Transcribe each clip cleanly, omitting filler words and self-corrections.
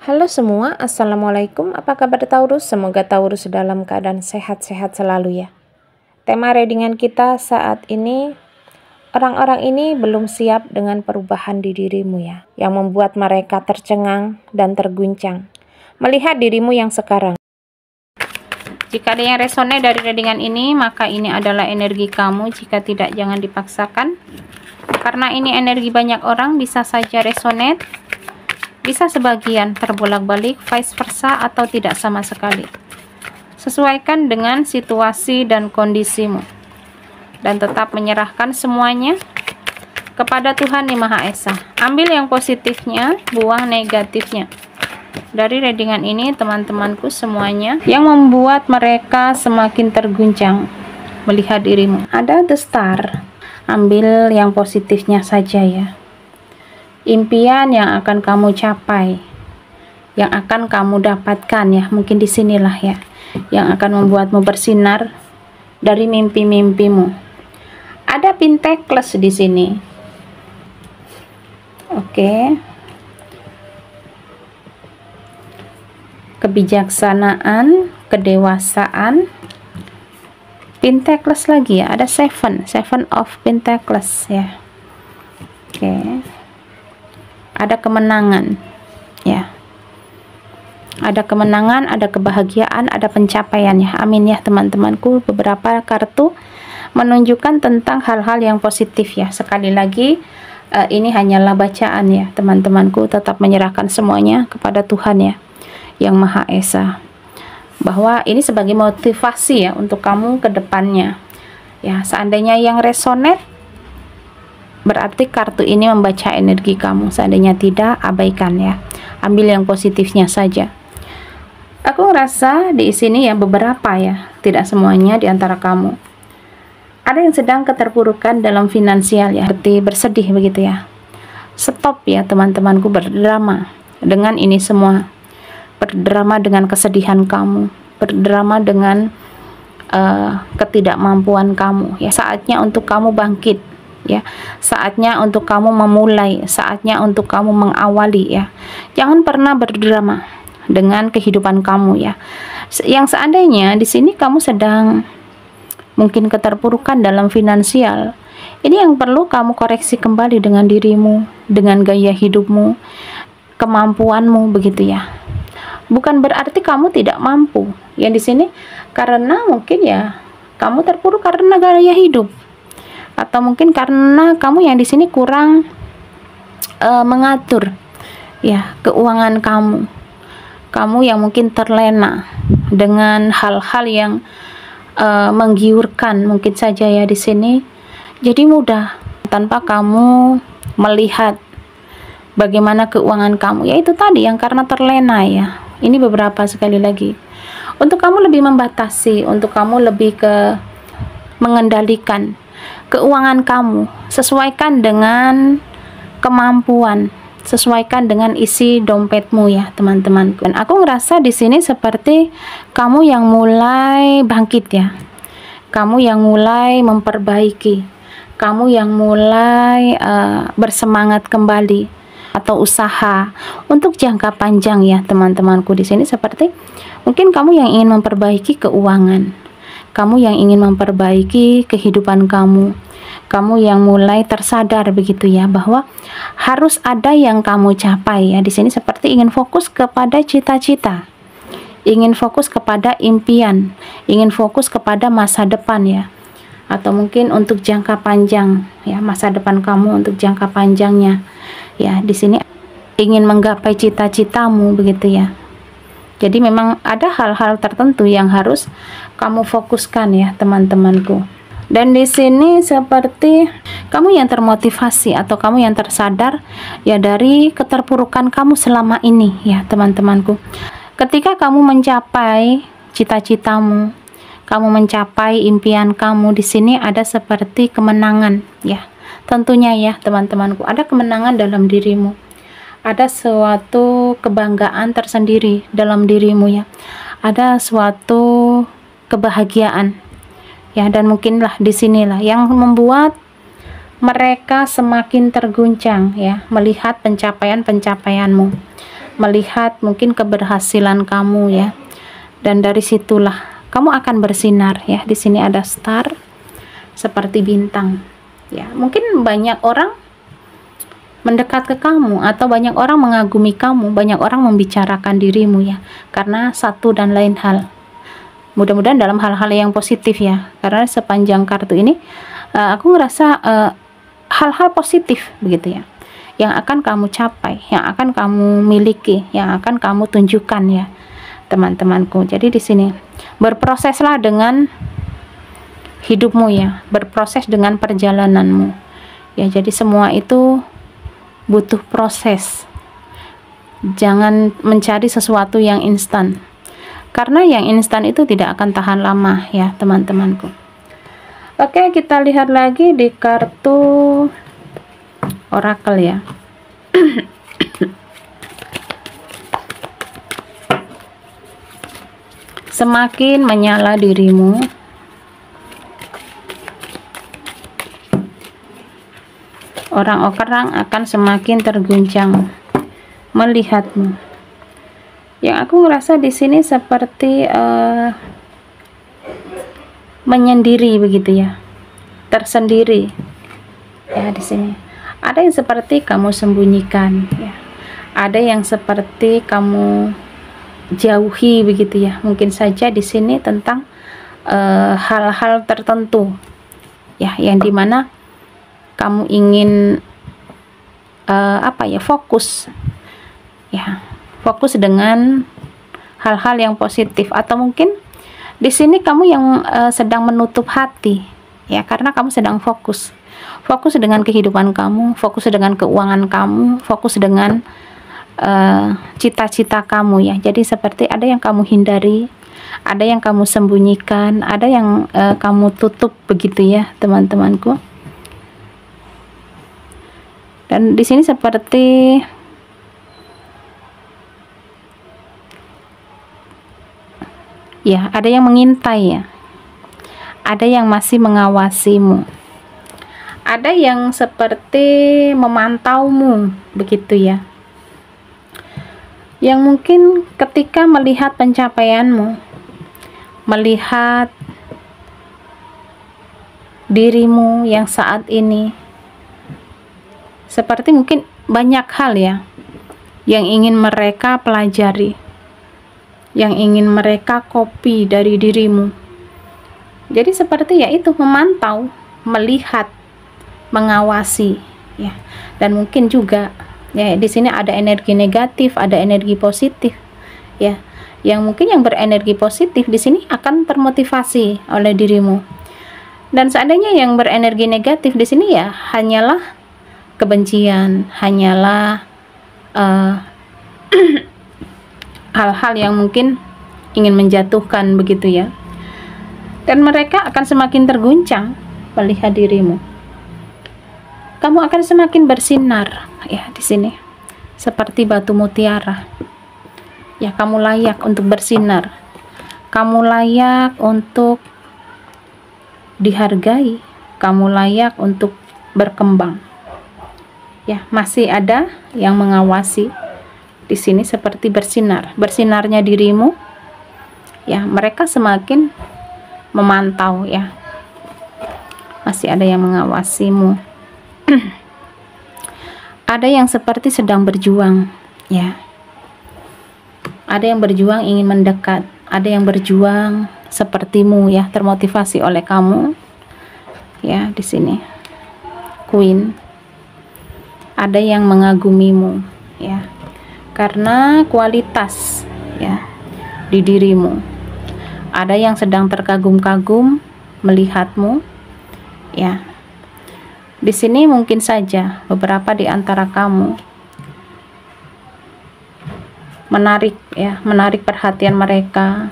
Halo semua, Assalamualaikum. Apa kabar Taurus? Semoga Taurus dalam keadaan sehat-sehat selalu ya. Tema readingan kita saat ini, orang-orang ini belum siap dengan perubahan di dirimu ya, yang membuat mereka tercengang dan terguncang melihat dirimu yang sekarang. Jika ada yang resonate dari readingan ini, maka ini adalah energi kamu. Jika tidak, jangan dipaksakan. Karena ini energi banyak orang, bisa saja resonate, bisa sebagian terbolak-balik, vice versa, atau tidak sama sekali. Sesuaikan dengan situasi dan kondisimu. Dan tetap menyerahkan semuanya kepada Tuhan Yang Maha Esa. Ambil yang positifnya, buang negatifnya. Dari readingan ini, teman-temanku semuanya, yang membuat mereka semakin terguncang melihat dirimu. Ada The Star. Ambil yang positifnya saja ya. Impian yang akan kamu capai, yang akan kamu dapatkan ya, mungkin disinilah ya, yang akan membuatmu bersinar dari mimpi-mimpimu. Ada Pentacles di sini. Oke. Kebijaksanaan, kedewasaan. Pentacles lagi ya, ada Seven of Pentacles ya. Oke. Ada kemenangan ya, ada kemenangan, ada kebahagiaan, ada pencapaian ya. Amin ya teman-temanku. Beberapa kartu menunjukkan tentang hal-hal yang positif ya. Sekali lagi, ini hanyalah bacaan ya teman-temanku. Tetap menyerahkan semuanya kepada Tuhan ya Yang Maha Esa, bahwa ini sebagai motivasi ya untuk kamu ke depannya ya. Seandainya yang resonate, berarti kartu ini membaca energi kamu. Seandainya tidak, abaikan ya. Ambil yang positifnya saja. Aku ngerasa di sini ya beberapa ya, tidak semuanya di antara kamu. Ada yang sedang keterpurukan dalam finansial ya, seperti bersedih begitu ya. Stop ya teman-temanku berdrama dengan ini semua. Berdrama dengan kesedihan kamu, berdrama dengan ketidakmampuan kamu ya. Saatnya untuk kamu bangkit ya, saatnya untuk kamu memulai, saatnya untuk kamu mengawali ya. Jangan pernah berdrama dengan kehidupan kamu ya. Yang seandainya di sini kamu sedang mungkin keterpurukan dalam finansial, ini yang perlu kamu koreksi kembali dengan dirimu, dengan gaya hidupmu, kemampuanmu begitu ya. Bukan berarti kamu tidak mampu ya di sini, karena mungkin ya kamu terpuruk karena gaya hidup, atau mungkin karena kamu yang di sini kurang mengatur ya keuangan kamu. Kamu yang mungkin terlena dengan hal-hal yang menggiurkan mungkin saja ya di sini. Jadi mudah tanpa kamu melihat bagaimana keuangan kamu. Ya itu tadi yang karena terlena ya. Ini beberapa sekali lagi. Untuk kamu lebih membatasi, untuk kamu lebih ke mengendalikan keuangan kamu, sesuaikan dengan kemampuan, sesuaikan dengan isi dompetmu ya teman-temanku. Dan aku ngerasa di sini seperti kamu yang mulai bangkit ya, kamu yang mulai memperbaiki, kamu yang mulai bersemangat kembali, atau usaha untuk jangka panjang ya teman-temanku. Di sini seperti mungkin kamu yang ingin memperbaiki keuangan, kamu yang ingin memperbaiki kehidupan kamu, kamu yang mulai tersadar begitu ya, bahwa harus ada yang kamu capai ya. Di sini seperti ingin fokus kepada cita-cita, ingin fokus kepada impian, ingin fokus kepada masa depan ya, atau mungkin untuk jangka panjang ya, masa depan kamu untuk jangka panjangnya ya. Di sini ingin menggapai cita-citamu begitu ya. Jadi memang ada hal-hal tertentu yang harus kamu fokuskan ya teman-temanku. Dan di sini seperti kamu yang termotivasi atau kamu yang tersadar ya dari keterpurukan kamu selama ini ya teman-temanku. Ketika kamu mencapai cita-citamu, kamu mencapai impian kamu, di sini ada seperti kemenangan ya. Tentunya ya teman-temanku, ada kemenangan dalam dirimu. Ada suatu kebanggaan tersendiri dalam dirimu ya. Ada suatu kebahagiaan ya, dan mungkinlah di sinilah yang membuat mereka semakin terguncang ya melihat pencapaian-pencapaianmu. melihat mungkin keberhasilan kamu ya. Dan dari situlah kamu akan bersinar ya. Di sini ada star seperti bintang. Ya, mungkin banyak orang mendekat ke kamu atau banyak orang mengagumi kamu, banyak orang membicarakan dirimu ya. Karena satu dan lain hal. Mudah-mudahan dalam hal-hal yang positif ya. Karena sepanjang kartu ini aku ngerasa hal-hal positif begitu ya. Yang akan kamu capai, yang akan kamu miliki, yang akan kamu tunjukkan ya, teman-temanku. Jadi di sini berproseslah dengan hidupmu ya, berproses dengan perjalananmu ya. Jadi semua itu butuh proses. Jangan mencari sesuatu yang instan, karena yang instan itu tidak akan tahan lama ya, teman-temanku. Oke, kita lihat lagi di kartu orakel ya. Semakin menyala dirimu, orang-orang akan semakin terguncang melihatmu. Yang aku ngerasa di sini seperti menyendiri begitu ya, tersendiri ya. Di sini ada yang seperti kamu sembunyikan ya, ada yang seperti kamu jauhi begitu ya. Mungkin saja di sini tentang hal-hal tertentu ya, yang dimana kamu ingin fokus ya, fokus dengan hal-hal yang positif. Atau mungkin di sini kamu yang sedang menutup hati ya, karena kamu sedang fokus dengan kehidupan kamu, fokus dengan keuangan kamu, fokus dengan cita-cita kamu ya. Jadi seperti ada yang kamu hindari, ada yang kamu sembunyikan, ada yang kamu tutup begitu ya, teman-temanku. Dan di sini seperti ya, ada yang mengintai ya, ada yang masih mengawasimu, ada yang seperti memantaumu begitu ya, yang mungkin ketika melihat pencapaianmu, melihat dirimu yang saat ini, seperti mungkin banyak hal ya yang ingin mereka pelajari, yang ingin mereka copy dari dirimu. Jadi seperti ya itu, memantau, melihat, mengawasi ya. Dan mungkin juga ya di sini ada energi negatif, ada energi positif ya. Yang mungkin yang berenergi positif di sini akan termotivasi oleh dirimu. Dan seandainya yang berenergi negatif di sini ya hanyalah kebencian, hanyalah hal-hal yang mungkin ingin menjatuhkan begitu ya. Dan mereka akan semakin terguncang melihat dirimu. Kamu akan semakin bersinar ya di sini, seperti batu mutiara. Ya, kamu layak untuk bersinar. Kamu layak untuk dihargai. Kamu layak untuk berkembang. Ya, masih ada yang mengawasi di sini seperti bersinar. Bersinarnya dirimu. Ya, mereka semakin memantau ya. Masih ada yang mengawasimu. Ada yang seperti sedang berjuang ya. Ada yang berjuang ingin mendekat, ada yang berjuang sepertimu ya, termotivasi oleh kamu ya. Di sini Queen, ada yang mengagumimu ya, karena kualitas ya di dirimu. Ada yang sedang terkagum-kagum melihatmu ya. Di sini mungkin saja beberapa di antara kamu menarik perhatian mereka,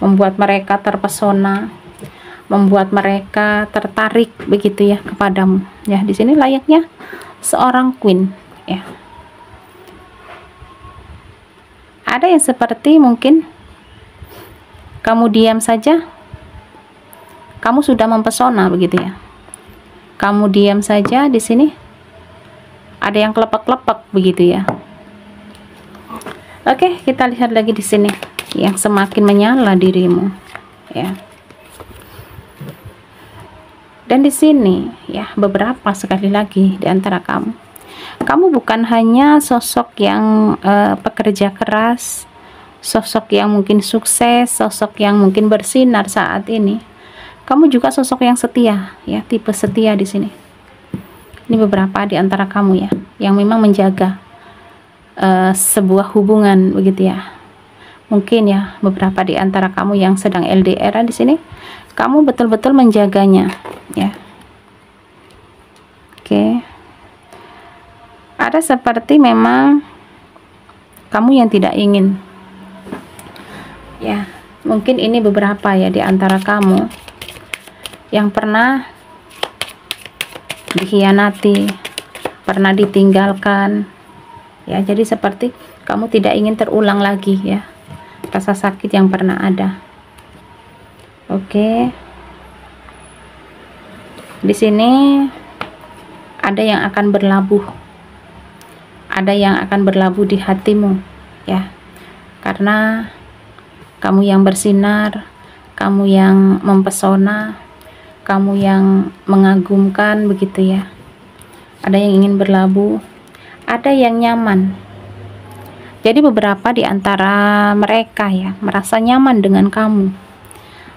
membuat mereka terpesona, membuat mereka tertarik begitu ya kepadamu. Ya, di sini layaknya seorang queen ya. Ada yang seperti mungkin kamu diam saja, kamu sudah mempesona begitu ya. Kamu diam saja di sini, ada yang kelepek-kelepek begitu ya. Oke, kita lihat lagi di sini yang semakin menyala dirimu, ya. Dan di sini ya, beberapa sekali lagi di antara kamu bukan hanya sosok yang pekerja keras, sosok yang mungkin sukses, sosok yang mungkin bersinar saat ini. Kamu juga sosok yang setia, ya, tipe setia di sini. Ini beberapa di antara kamu ya, yang memang menjaga sebuah hubungan, begitu ya. Mungkin ya beberapa di antara kamu yang sedang LDR di sini, kamu betul-betul menjaganya, ya. Oke. Ada seperti memang kamu yang tidak ingin, ya. Mungkin ini beberapa ya di antara kamu yang pernah dikhianati, pernah ditinggalkan, ya. Jadi seperti kamu tidak ingin terulang lagi ya rasa sakit yang pernah ada. Oke. Di sini ada yang akan berlabuh, ada yang akan berlabuh di hatimu, ya, karena kamu yang bersinar, kamu yang mempesona, kamu yang mengagumkan, begitu ya. Ada yang ingin berlabuh, ada yang nyaman. Jadi beberapa di antara mereka ya merasa nyaman dengan kamu,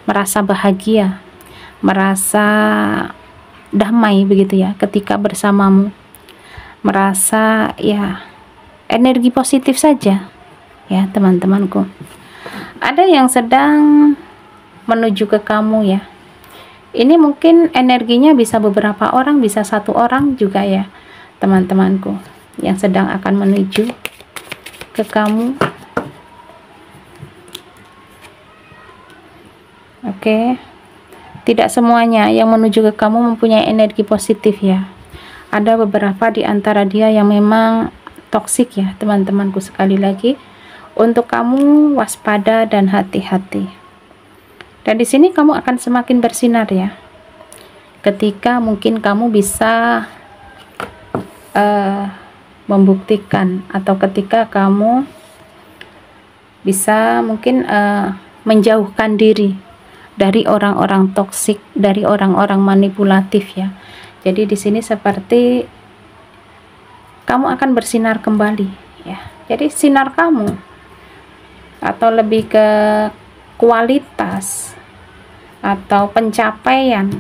merasa bahagia, merasa damai, begitu ya, ketika bersamamu, merasa ya energi positif saja, ya teman-temanku. Ada yang sedang menuju ke kamu ya. Ini mungkin energinya bisa beberapa orang, bisa satu orang juga ya teman-temanku, yang sedang akan menuju ke kamu. Oke. Tidak semuanya yang menuju ke kamu mempunyai energi positif ya. Ada beberapa di antara dia yang memang toksik ya teman-temanku. Sekali lagi, untuk kamu waspada dan hati-hati. Dan di sini kamu akan semakin bersinar ya, ketika mungkin kamu bisa membuktikan, atau ketika kamu bisa mungkin menjauhkan diri dari orang-orang toksik, dari orang-orang manipulatif ya. Jadi di sini seperti kamu akan bersinar kembali ya. Jadi sinar kamu, atau lebih ke kualitas atau pencapaian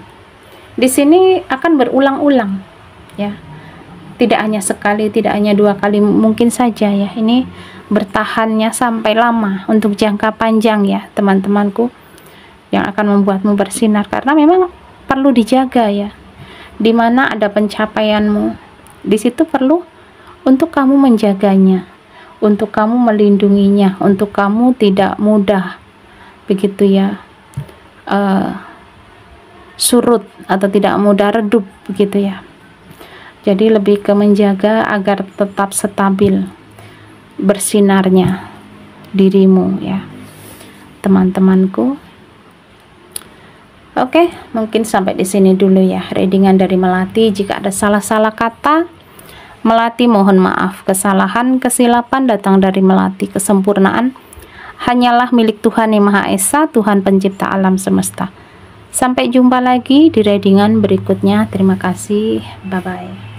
di sini akan berulang-ulang ya. Tidak hanya sekali, tidak hanya dua kali, mungkin saja ya ini bertahannya sampai lama, untuk jangka panjang ya teman-temanku, yang akan membuatmu bersinar, karena memang perlu dijaga ya. Dimana ada pencapaianmu, di situ perlu untuk kamu menjaganya, untuk kamu melindunginya, untuk kamu tidak mudah, begitu ya, surut atau tidak mudah redup, begitu ya. Jadi lebih ke menjaga agar tetap stabil bersinarnya dirimu ya teman-temanku. Oke, mungkin sampai di sini dulu ya readingan dari Melati. Jika ada salah-salah kata, Melati mohon maaf. Kesalahan, kesilapan datang dari Melati. Kesempurnaan hanyalah milik Tuhan Yang Maha Esa, Tuhan pencipta alam semesta. Sampai jumpa lagi di readingan berikutnya. Terima kasih, bye bye.